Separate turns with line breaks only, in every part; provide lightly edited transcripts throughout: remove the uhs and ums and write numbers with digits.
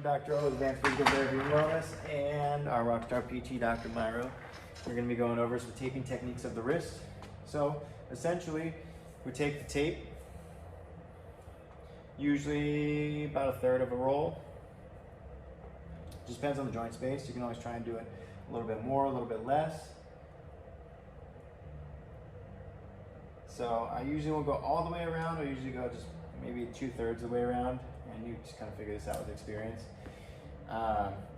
Dr. O, Advanced Physical Therapy and Wellness, and our rockstar PT, Dr. Myro. We're going to be going over some taping techniques of the wrist. So essentially, we take the tape, usually about a third of a roll. Just depends on the joint space. You can always try and do it a little bit more, a little bit less. So I usually won't go all the way around. I usually go just maybe 2/3 of the way around, and you just kind of figure this out with experience.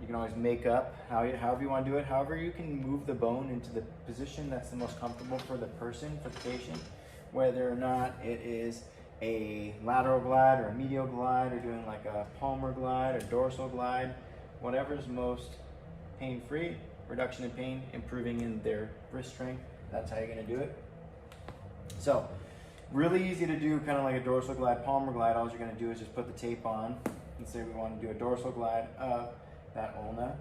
You can always make up however you want to do it. However, you can move the bone into the position that's the most comfortable for the person, for the patient, whether or not it is a lateral glide or a medial glide or doing like a palmar glide or dorsal glide, whatever's most pain-free, reduction in pain, improving in their wrist strength, that's how you're going to do it. So really easy to do, kind of like a dorsal glide, palmar glide. All you're going to do is just put the tape on. Let's say we want to do a dorsal glide of that ulna.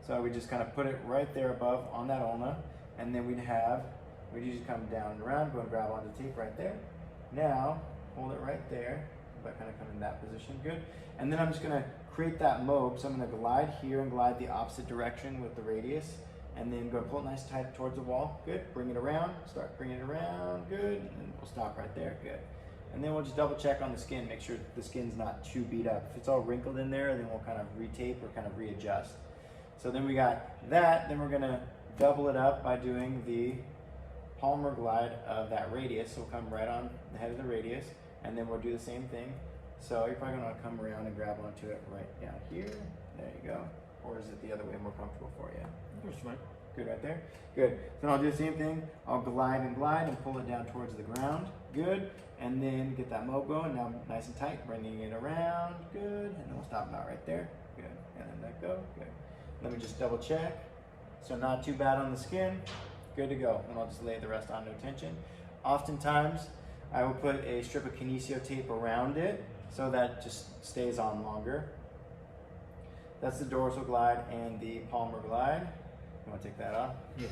So we just kind of put it right there above on that ulna, and then we'd usually come down and around, go and grab onto the tape right there. Now, hold it right there, but kind of come in that position, good. And then I'm just gonna create that mob, so I'm gonna glide here and glide the opposite direction with the radius, and then go pull it nice and tight towards the wall, good. Bring it around, start bringing it around, good, and we'll stop right there, good. And then we'll just double check on the skin, make sure the skin's not too beat up. If it's all wrinkled in there, then we'll kind of retape or kind of readjust. So then we got that, then we're gonna double it up by doing the palmar glide of that radius. So we'll come right on the head of the radius, and then we'll do the same thing. So you're probably gonna come around and grab onto it right down here. There you go. Or is it the other way more comfortable for you?
That's fine.
Good right there. Good. Then I'll do the same thing. I'll glide and pull it down towards the ground. Good. And then get that mob going. Now nice and tight, bringing it around. Good. And then we'll stop about right there. Good. And then let go. Good. Let me just double check. So not too bad on the skin. Good to go. And I'll just lay the rest onto tension. Oftentimes, I will put a strip of kinesio tape around it so that just stays on longer. That's the dorsal glide and the palmar glide. You want to take that off?
Yeah.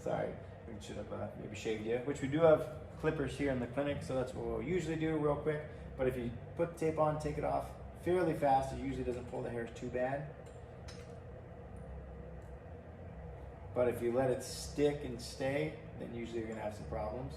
Sorry, we should have maybe shaved you, which we do have clippers here in the clinic, so that's what we'll usually do real quick. But if you put the tape on, take it off fairly fast, it usually doesn't pull the hairs too bad. But if you let it stick and stay, then usually you're going to have some problems.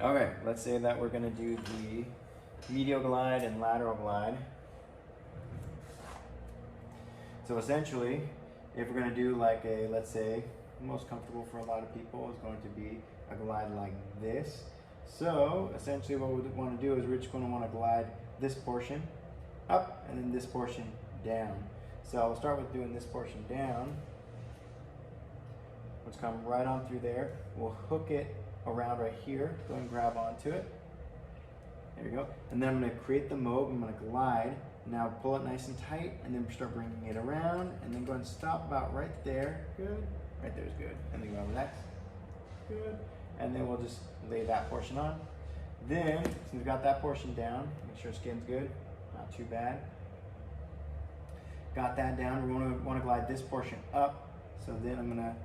Okay, let's say that we're going to do the medial glide and lateral glide. So essentially, if we're going to do like a, let's say, most comfortable for a lot of people is going to be a glide like this. So essentially what we want to do is we're just going to want to glide this portion up and then this portion down. So I'll start with doing this portion down. Let's come right on through there. We'll hook it around right here. Go and grab onto it. There we go. And then I'm going to create the mob. I'm going to glide. Now pull it nice and tight and then start bringing it around and then go and stop about right there. Good. Right there is good. And then go relax. Good. And then we'll just lay that portion on. Then, since we've got that portion down, make sure skin's good. Not too bad. Got that down. We're going to want to glide this portion up. So then I'm going to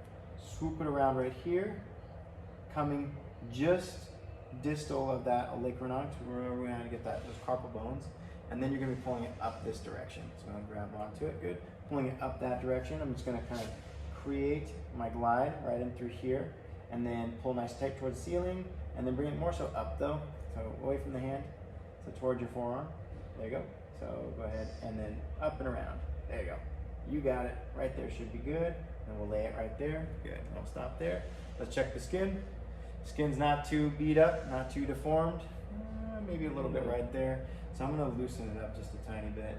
swoop it around right here, coming just distal of that olecranon. Remember, we want to get those carpal bones. And then you're going to be pulling it up this direction. So I'm going to grab onto it. Good. Pulling it up that direction. I'm just going to kind of create my glide right in through here, and then pull nice tight towards the ceiling, and then bring it more so up though, so away from the hand, so towards your forearm. There you go. So go ahead and then up and around. There you go. You got it. Right there should be good. And we'll lay it right there. Good. And we'll stop there. Let's check the skin. Skin's not too beat up, not too deformed. Maybe a little bit right there. So I'm going to loosen it up just a tiny bit.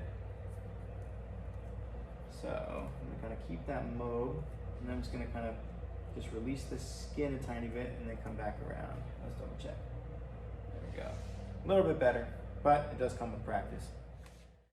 So I'm going to kind of keep that mob, and I'm just going to kind of just release the skin a tiny bit and then come back around. Let's double check. There we go. A little bit better, but it does come with practice.